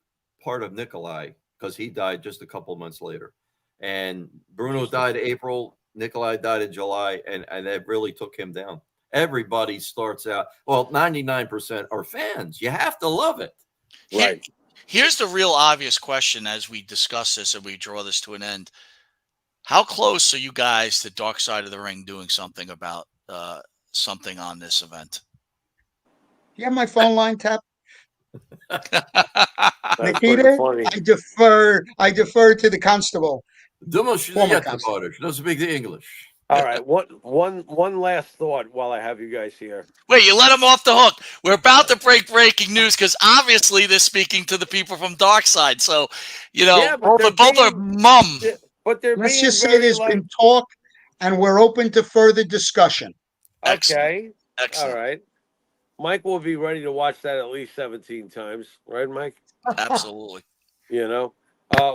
Speaker 7: part of Nikolai, because he died just a couple months later. And Bruno died April, Nikolai died in July, and that really took him down. Everybody starts out, well, 99% are fans. You have to love it.
Speaker 6: Right.
Speaker 5: Here's the real obvious question as we discuss this and we draw this to an end. How close are you guys to Dark Side of the Ring doing something about something on this event?
Speaker 8: You have my phone line tapped?
Speaker 6: That's
Speaker 8: Nikita,
Speaker 6: pretty funny.
Speaker 8: I defer to the constable.
Speaker 7: Dummo she
Speaker 8: Former
Speaker 7: vet
Speaker 8: constable.
Speaker 7: about it. She doesn't speak the English.
Speaker 6: All right. One last thought while I have you guys here.
Speaker 5: Wait, you let him off the hook. We're about to break breaking news because obviously they're speaking to the people from Dark Side. So, you know,
Speaker 6: Yeah, but
Speaker 5: both are mum.
Speaker 6: But they're
Speaker 8: Let's
Speaker 6: being
Speaker 8: just say
Speaker 6: very,
Speaker 8: there's
Speaker 6: like,
Speaker 8: been talk and we're open to further discussion.
Speaker 5: Excellent.
Speaker 6: okay.
Speaker 5: Excellent.
Speaker 6: All right. Mike will be ready to watch that at least 17 times, right, Mike?
Speaker 5: Absolutely.
Speaker 6: You know.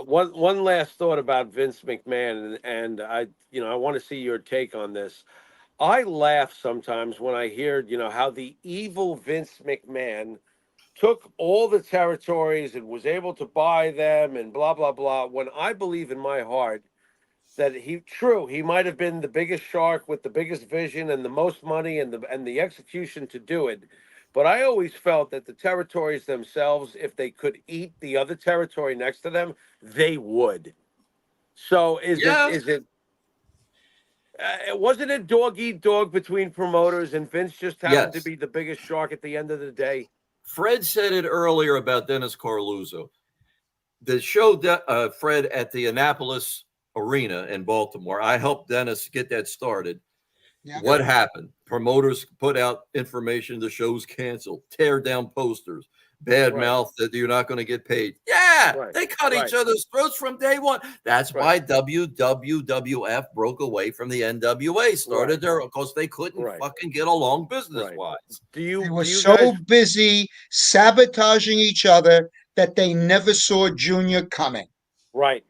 Speaker 6: One last thought about Vince McMahon, and I want to see your take on this. I laugh sometimes when I hear, how the evil Vince McMahon took all the territories and was able to buy them and blah blah blah. When I believe in my heart that he might have been the biggest shark with the biggest vision and the most money and the execution to do it. But I always felt that the territories themselves, if they could eat the other territory next to them, they would. So
Speaker 7: Yeah.
Speaker 6: wasn't it dog eat dog between promoters, and Vince just happened to
Speaker 7: Yes.
Speaker 6: be the biggest shark at the end of the day?
Speaker 7: Fred said it earlier about Dennis Carluzzo. The show, Fred, at the Annapolis Arena in Baltimore, I helped Dennis get that started.
Speaker 8: Yeah.
Speaker 7: What happened? Promoters put out information, the show's canceled, tear down posters, bad
Speaker 6: Right.
Speaker 7: mouth that you're not going to get paid. Yeah,
Speaker 6: Right.
Speaker 7: they cut
Speaker 6: Right.
Speaker 7: each other's throats from day one. That's why WWF broke away from the NWA, started there because they couldn't
Speaker 6: Right.
Speaker 7: fucking get along business wise.
Speaker 8: They were
Speaker 6: Do you
Speaker 8: so
Speaker 6: guys
Speaker 8: busy sabotaging each other that they never saw Junior coming.
Speaker 6: Right.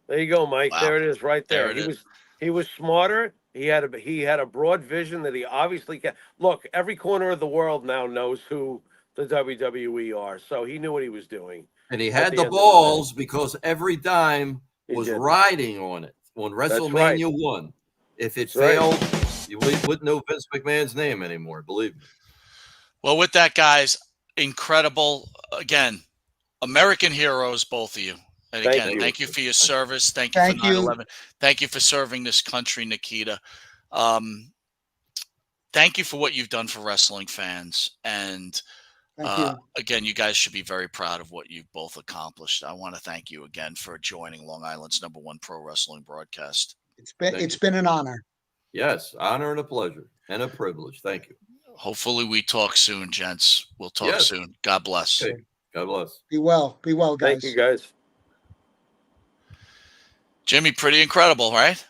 Speaker 6: There you go, Mike.
Speaker 5: Wow.
Speaker 6: There it is, right
Speaker 5: There
Speaker 6: there.
Speaker 5: it is.
Speaker 6: He was smarter. He had a broad vision that he obviously can. Look, every corner of the world now knows who the WWE are, so he knew what he was doing.
Speaker 7: And he
Speaker 6: At
Speaker 7: had
Speaker 6: the
Speaker 7: the
Speaker 6: end of the
Speaker 7: balls because every dime
Speaker 6: He
Speaker 7: was
Speaker 6: did.
Speaker 7: riding on it on
Speaker 6: right.
Speaker 7: WrestleMania 1. If it
Speaker 6: That's right.
Speaker 7: failed, you wouldn't know Vince McMahon's name anymore, believe me.
Speaker 5: Well, with that, guys, incredible. Again, American heroes, both of you. And
Speaker 6: Thank
Speaker 5: again,
Speaker 6: you.
Speaker 5: thank you for your service. Thank you
Speaker 8: Thank
Speaker 5: for
Speaker 8: you.
Speaker 5: 9/11. Thank you for serving this country, Nikita. Thank you for what you've done for wrestling fans. And
Speaker 8: Thank you.
Speaker 5: again, you guys should be very proud of what you've both accomplished. I want to thank you again for joining Long Island's #1 pro wrestling broadcast.
Speaker 8: It's been an honor.
Speaker 7: Yes, honor and a pleasure and a privilege. Thank you.
Speaker 5: Hopefully we talk soon, gents. We'll talk
Speaker 7: Yes.
Speaker 5: soon. God bless.
Speaker 7: Okay. God bless.
Speaker 8: Be well, guys.
Speaker 6: Thank you, guys.
Speaker 5: Jimmy, pretty incredible, right?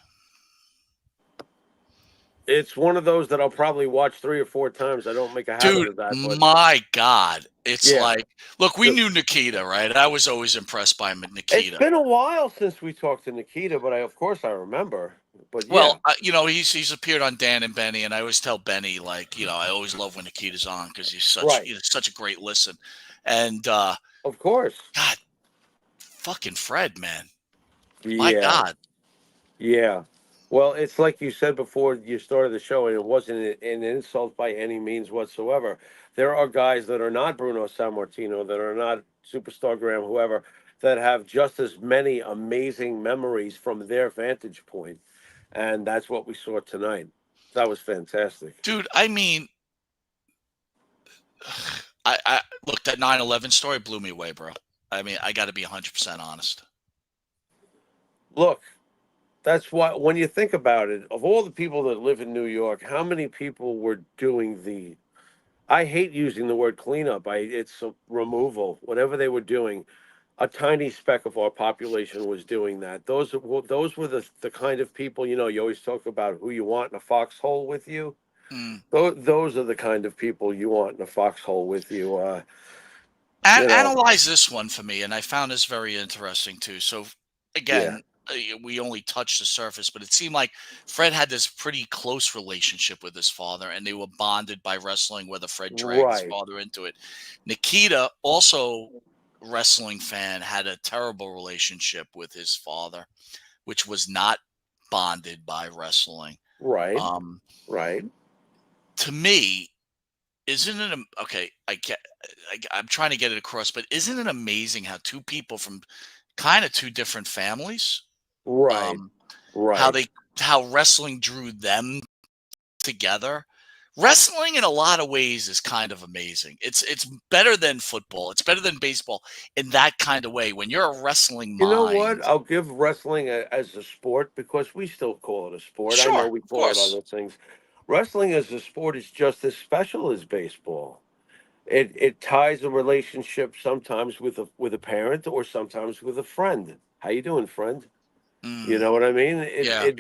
Speaker 6: It's one of those that I'll probably watch 3 or 4 times. I don't make a habit
Speaker 5: Dude,
Speaker 6: of that, but
Speaker 5: my God. It's
Speaker 6: Yeah.
Speaker 5: like, look, we knew Nikita, right? I was always impressed by Nikita.
Speaker 6: it's been a while since we talked to Nikita, but of course I remember. But yeah,
Speaker 5: Well, he's appeared on Dan and Benny, and I always tell Benny, like, I always love when Nikita's on because he's such a great listen. And
Speaker 6: of course.
Speaker 5: God, fucking Fred, man. My
Speaker 6: Yeah.
Speaker 5: God.
Speaker 6: Yeah. Well, it's like you said before you started the show, and it wasn't an insult by any means whatsoever. There are guys that are not Bruno Sammartino, that are not Superstar Graham, whoever, that have just as many amazing memories from their vantage point. And that's what we saw tonight. That was fantastic.
Speaker 5: Dude, I mean, I look, that 9/11 story blew me away, bro. I mean, I got to be 100% honest.
Speaker 6: Look, that's why when you think about it, of all the people that live in New York, how many people were doing I hate using the word cleanup. It's a removal. Whatever they were doing, a tiny speck of our population was doing that. Those were the kind of people, you always talk about who you want in a foxhole with you.
Speaker 5: Mm.
Speaker 6: Those are the kind of people you want in a foxhole with you.
Speaker 5: Analyze this one for me, and I found this very interesting too. So, again, we only touched the surface, but it seemed like Fred had this pretty close relationship with his father, and they were bonded by wrestling, whether Fred dragged his father into it. Nikita, also wrestling fan, had a terrible relationship with his father, which was not bonded by wrestling.
Speaker 6: Right. Right.
Speaker 5: To me, isn't it okay? I'm trying to get it across, but isn't it amazing how two people from kind of two different families,
Speaker 6: Right. Right.
Speaker 5: how wrestling drew them together? Wrestling, in a lot of ways, is kind of amazing. It's better than football. It's better than baseball in that kind of way. When you're a wrestling
Speaker 6: You know
Speaker 5: mind,
Speaker 6: what? I'll give wrestling as a sport, because we still call it a sport. I
Speaker 5: Sure,
Speaker 6: know we
Speaker 5: of
Speaker 6: call it
Speaker 5: course.
Speaker 6: other things. Wrestling as a sport is just as special as baseball. It ties a relationship sometimes with a parent, or sometimes with a friend. How you doing, friend? You know what I mean?
Speaker 5: Yeah.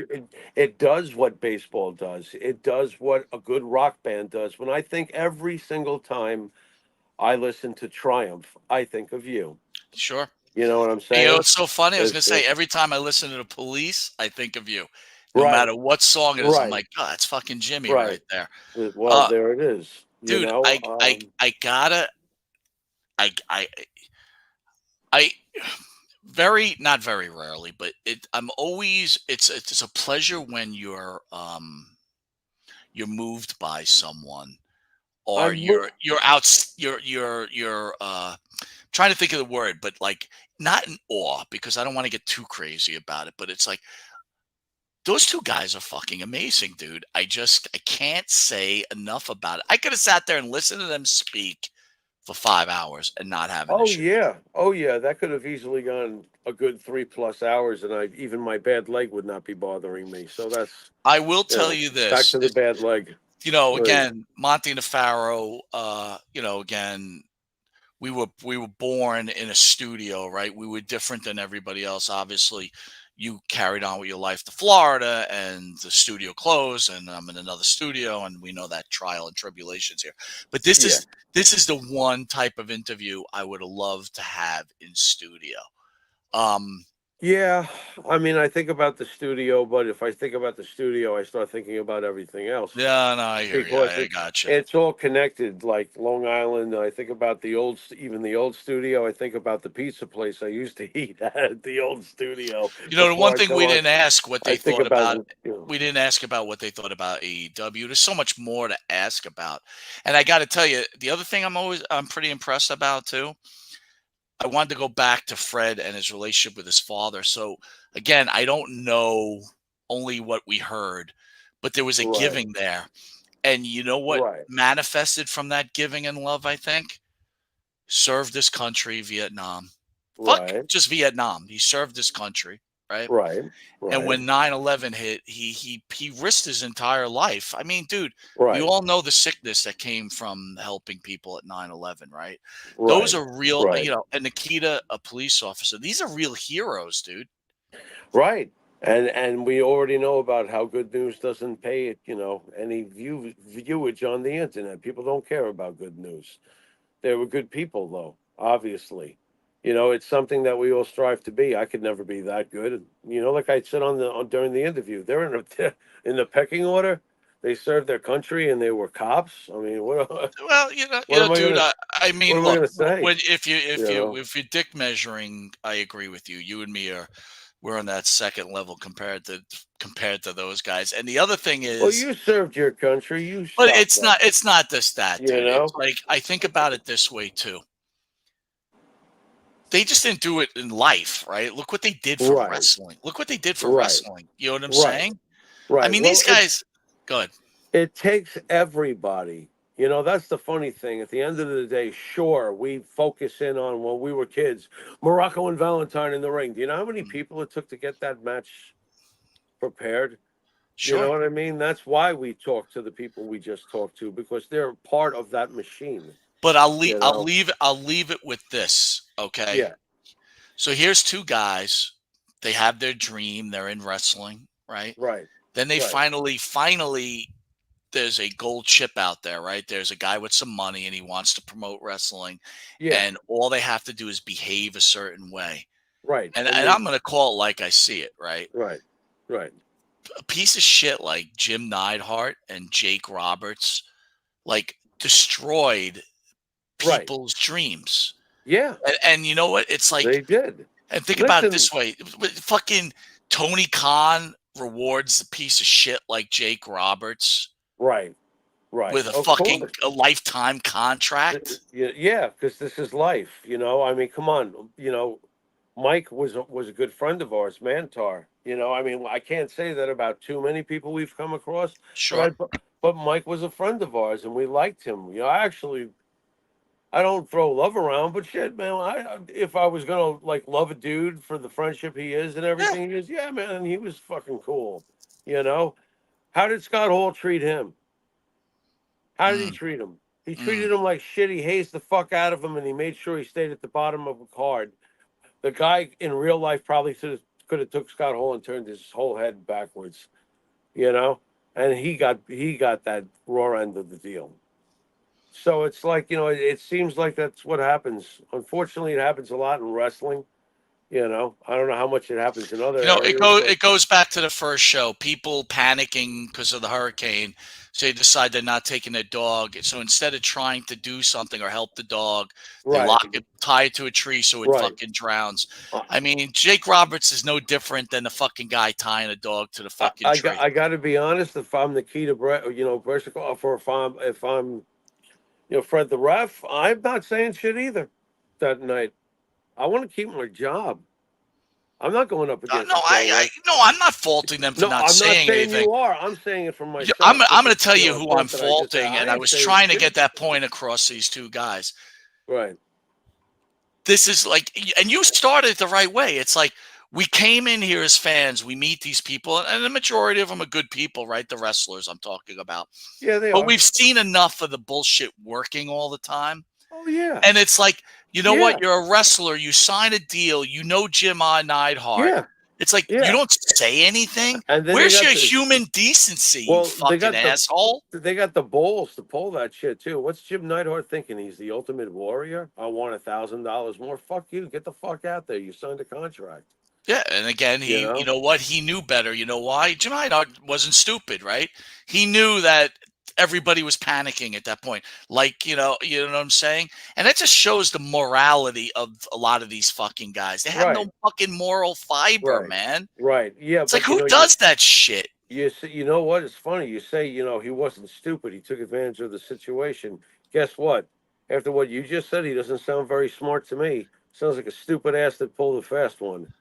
Speaker 6: It does what baseball does. It does what a good rock band does. When I think every single time I listen to Triumph, I think of you.
Speaker 5: Sure.
Speaker 6: You know what I'm
Speaker 5: You know,
Speaker 6: saying?
Speaker 5: it's so funny. I was gonna
Speaker 6: It's,
Speaker 5: say every time I listen to the Police, I think of you. No
Speaker 6: right,
Speaker 5: matter what song it is, I'm
Speaker 6: right,
Speaker 5: like, God, it's fucking Jimmy
Speaker 6: right.
Speaker 5: right there.
Speaker 6: Well,
Speaker 5: Uh,
Speaker 6: there it is. You
Speaker 5: dude,
Speaker 6: know,
Speaker 5: I gotta, I, I very not very rarely, but I'm always it's a pleasure when you're moved by someone or
Speaker 6: I'm mo-
Speaker 5: you're out you're trying to think of the word, but like not in awe because I don't want to get too crazy about it, but it's like those two guys are fucking amazing, dude. I can't say enough about it. I could have sat there and listened to them speak for 5 hours and not have an
Speaker 6: Oh
Speaker 5: issue.
Speaker 6: yeah, oh yeah. That could have easily gone a good 3+ hours, and I even my bad leg would not be bothering me. So that's
Speaker 5: I will
Speaker 6: you
Speaker 5: tell
Speaker 6: know
Speaker 5: you
Speaker 6: back
Speaker 5: this.
Speaker 6: to the bad leg. Right.
Speaker 5: Again, Monty Nefaro, again, we were born in a studio, right? We were different than everybody else. Obviously, you carried on with your life to Florida, and the studio closed, and I'm in another studio, and we know that trial and tribulations here. But this
Speaker 6: Yeah.
Speaker 5: is this is the one type of interview I would have loved to have in studio. Um,
Speaker 6: Yeah, I mean, I think about the studio, but if I think about the studio, I start thinking about everything else
Speaker 5: yeah, no, I hear you.
Speaker 6: because
Speaker 5: I got you.
Speaker 6: it's all connected. Like Long Island, I think about even the old studio. I think about the pizza place I used to eat at the old studio
Speaker 5: The one
Speaker 6: before I
Speaker 5: thing
Speaker 6: go
Speaker 5: we
Speaker 6: on.
Speaker 5: didn't ask what
Speaker 6: I
Speaker 5: they
Speaker 6: think
Speaker 5: thought
Speaker 6: about
Speaker 5: about. We didn't ask about what they thought about AEW. There's so much more to ask about, and I got to tell you, the other thing I'm pretty impressed about too. I wanted to go back to Fred and his relationship with his father. So again, I don't know only what we heard, but there was a
Speaker 6: right,
Speaker 5: giving there, and you know what
Speaker 6: right,
Speaker 5: manifested from that giving and love? I think served this country, Vietnam. Fuck
Speaker 6: right,
Speaker 5: just Vietnam. He served this country, right?
Speaker 6: right,
Speaker 5: And
Speaker 6: right,
Speaker 5: when 9/11 hit, he risked his entire life. I mean, dude, we
Speaker 6: right,
Speaker 5: all know the sickness that came from helping people at 9/11, right? Those
Speaker 6: right,
Speaker 5: are real,
Speaker 6: right.
Speaker 5: and Nikita, a police officer. These are real heroes, dude.
Speaker 6: Right. And we already know about how good news doesn't pay it, any viewage on the internet. People don't care about good news. They were good people though, obviously. It's something that we all strive to be. I could never be that good. Like I said during the interview, they're in the pecking order. They served their country and they were cops. I mean, what
Speaker 5: Well,
Speaker 6: what am I
Speaker 5: dude.
Speaker 6: gonna
Speaker 5: I
Speaker 6: what
Speaker 5: mean,
Speaker 6: am I
Speaker 5: look,
Speaker 6: gonna say?
Speaker 5: when
Speaker 6: You know?
Speaker 5: if you're dick measuring, I agree with you. You and me we're on that second level compared to those guys. And the other thing
Speaker 6: Well,
Speaker 5: is,
Speaker 6: you served your country, you
Speaker 5: but
Speaker 6: stopped that,
Speaker 5: it's not just that,
Speaker 6: you
Speaker 5: dude. It's
Speaker 6: know?
Speaker 5: like I think about it this way too. They just didn't do it in life, right? Look what they did for
Speaker 6: Right,
Speaker 5: wrestling. Look what they did for
Speaker 6: right.
Speaker 5: wrestling. You know what I'm
Speaker 6: Right,
Speaker 5: saying? I
Speaker 6: right.
Speaker 5: mean, these
Speaker 6: Well,
Speaker 5: guys. Good.
Speaker 6: it takes everybody. That's the funny thing. At the end of the day, sure, we focus in on when we were kids, Morocco and Valentine in the ring. Do you know how many
Speaker 5: Mm,
Speaker 6: people it took to get that match prepared? You know
Speaker 5: sure.
Speaker 6: what I mean? That's why we talk to the people we just talked to because they're part of that machine.
Speaker 5: But
Speaker 6: You know?
Speaker 5: I'll leave it with this. Okay.
Speaker 6: Yeah.
Speaker 5: So here's two guys. They have their dream. They're in wrestling, right?
Speaker 6: Right.
Speaker 5: Then they
Speaker 6: Right.
Speaker 5: finally, there's a gold chip out there, right? There's a guy with some money and he wants to promote wrestling,
Speaker 6: Yeah.
Speaker 5: and all they have to do is behave a certain way.
Speaker 6: Right. And
Speaker 5: And
Speaker 6: they.
Speaker 5: I'm going to call it like I see it, right?
Speaker 6: Right. Right.
Speaker 5: A piece of shit like Jim Neidhart and Jake Roberts, like destroyed
Speaker 6: Right.
Speaker 5: people's dreams.
Speaker 6: Yeah.
Speaker 5: And you know what? It's like,
Speaker 6: They did.
Speaker 5: and think about it
Speaker 6: Listen.
Speaker 5: this way: fucking Tony Khan rewards a piece of shit like Jake Roberts
Speaker 6: Right. Right.
Speaker 5: with a
Speaker 6: Of
Speaker 5: fucking
Speaker 6: course.
Speaker 5: a lifetime contract.
Speaker 6: Yeah, because this is life. I mean, come on. Mike was a good friend of ours, Mantar. I mean, I can't say that about too many people we've come across, but
Speaker 5: Sure.
Speaker 6: but Mike was a friend of ours, and we liked him. I don't throw love around, but shit, man. If I was gonna like love a dude for the friendship he is and
Speaker 5: Yeah.
Speaker 6: everything he is, yeah, man, he was fucking cool. You know, how did Scott Hall treat him? How did he
Speaker 5: Mm,
Speaker 6: treat him? He
Speaker 5: mm.
Speaker 6: treated him like shit. He hazed the fuck out of him, and he made sure he stayed at the bottom of the card. The guy in real life probably could have took Scott Hall and turned his whole head backwards, you know, and he got that raw end of the deal. So it's like, it seems like that's what happens. Unfortunately, it happens a lot in wrestling. You know, I don't know how much it happens in other areas.
Speaker 5: It goes back to the first show. People panicking because of the hurricane, so they decide they're not taking their dog. So instead of trying to do something or help the dog, they
Speaker 6: Right.
Speaker 5: lock it, tie it to a tree so it
Speaker 6: Right.
Speaker 5: fucking drowns. I mean, Jake Roberts is no different than the fucking guy tying a dog to the fucking tree.
Speaker 6: I got to be honest. If I'm Nikita Breshikov, or if I'm Fred the ref, I'm not saying shit either that night. I want to keep my job. I'm not going up against.
Speaker 5: I'm not faulting them for not saying anything.
Speaker 6: You are. I'm saying it from myself.
Speaker 5: I'm going to tell you who I'm faulting, and I was trying to get that point across these two guys.
Speaker 6: Right.
Speaker 5: This is like, and you started it the right way. It's like, we came in here as fans. We meet these people, and the majority of them are good people, right? The wrestlers I'm talking about.
Speaker 6: Yeah, they are.
Speaker 5: But we've seen enough of the bullshit working all the time.
Speaker 6: Oh, yeah.
Speaker 5: And it's like, what? You're a wrestler. You sign a deal. You know Jim Neidhart.
Speaker 6: Yeah.
Speaker 5: It's like, you don't say anything. Where's your human decency, you fucking asshole?
Speaker 6: They got the balls to pull that shit, too. What's Jim Neidhart thinking? He's the ultimate warrior? I want $1,000 more. Fuck you. Get the fuck out there. You signed a contract.
Speaker 5: Yeah, and again, you know what? He knew better. You know why? Jim Neidhart wasn't stupid, right? He knew that everybody was panicking at that point. Like, you know what I'm saying? And that just shows the morality of a lot of these fucking guys. They have no fucking moral fiber, man.
Speaker 6: Right. Yeah.
Speaker 5: It's like, who does that shit?
Speaker 6: You know what? It's funny. You say, he wasn't stupid. He took advantage of the situation. Guess what? After what you just said, he doesn't sound very smart to me. Sounds like a stupid ass that pulled a fast one.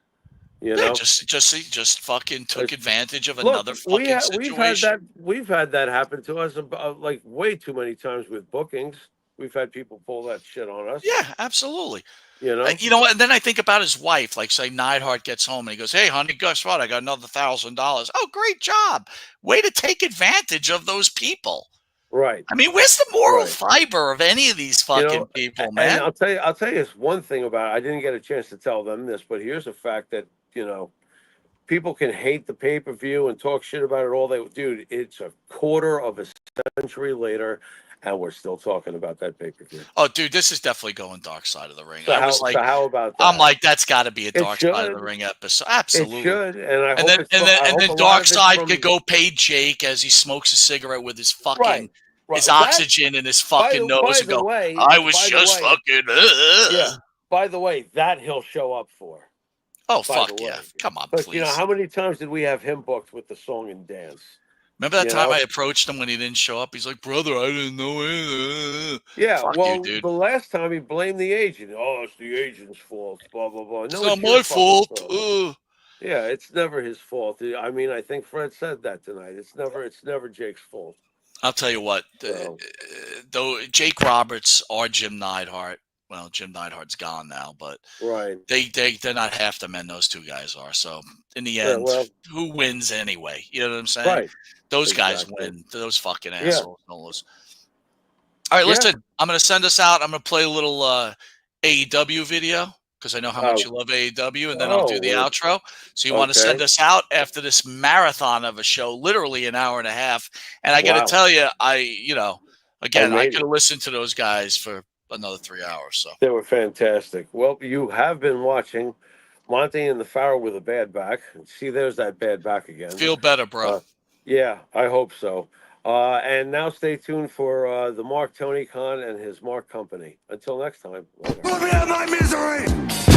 Speaker 5: Just fucking took advantage of another fucking situation.
Speaker 6: We've had that happen to us like way too many times with bookings. We've had people pull that shit on us.
Speaker 5: Yeah, absolutely. And then I think about his wife. Like, say Neidhart gets home and he goes, "Hey, honey, guess what? I got another $1,000. Oh, great job! Way to take advantage of those people."
Speaker 6: Right.
Speaker 5: I mean, where's the moral fiber of any of these fucking people, man?
Speaker 6: And I'll tell you this one thing about it. I didn't get a chance to tell them this, but here's a fact that, people can hate the pay-per-view and talk shit about it all they dude, it's a quarter of a century later and we're still talking about that pay-per-view.
Speaker 5: Oh, dude, this is definitely going Dark Side of the Ring.
Speaker 6: So how about that?
Speaker 5: I'm like, that's got to be a Dark Side of the Ring episode. Absolutely.
Speaker 6: It should. And
Speaker 5: then Dark Side could go pay Jake as he smokes a cigarette with his fucking his oxygen in his fucking nose and go, I was just fucking.
Speaker 6: Yeah. By the way, that he'll show up for.
Speaker 5: Oh, fuck yeah. Come on,
Speaker 6: but,
Speaker 5: please.
Speaker 6: How many times did we have him booked with the song and dance?
Speaker 5: Remember that time I approached him when he didn't show up? He's like, brother, I didn't know it.
Speaker 6: Yeah,
Speaker 5: fuck
Speaker 6: well,
Speaker 5: you, dude.
Speaker 6: The last time he blamed the agent. Oh, it's the agent's fault, blah, blah, blah. No,
Speaker 5: it's not my fault.
Speaker 6: Yeah, it's never his fault. I mean, I think Fred said that tonight. It's never Jake's fault.
Speaker 5: I'll tell you what, though Jake Roberts or Jim Neidhart, well, Jim Neidhart's gone now, but they're not half the men those two guys are. So in the end, who wins anyway? You know what I'm saying?
Speaker 6: Right.
Speaker 5: Those guys win. Those fucking assholes. All right, listen, I'm going to send us out. I'm going to play a little AEW video because I know how much you love AEW, and then I'll do the outro. So you want to send us out after this marathon of a show, literally an hour and a half. And I got to tell you, I could have listened to those guys for another 3 hours. So
Speaker 6: they were fantastic. Well, you have been watching Monty and the Pharaoh with a bad back. See, there's that bad back again.
Speaker 5: Feel better, bro.
Speaker 6: Yeah, I hope so. And now stay tuned for the Mark Tony Khan and his Mark Company. Until next time. Later.
Speaker 2: Put me out of my misery!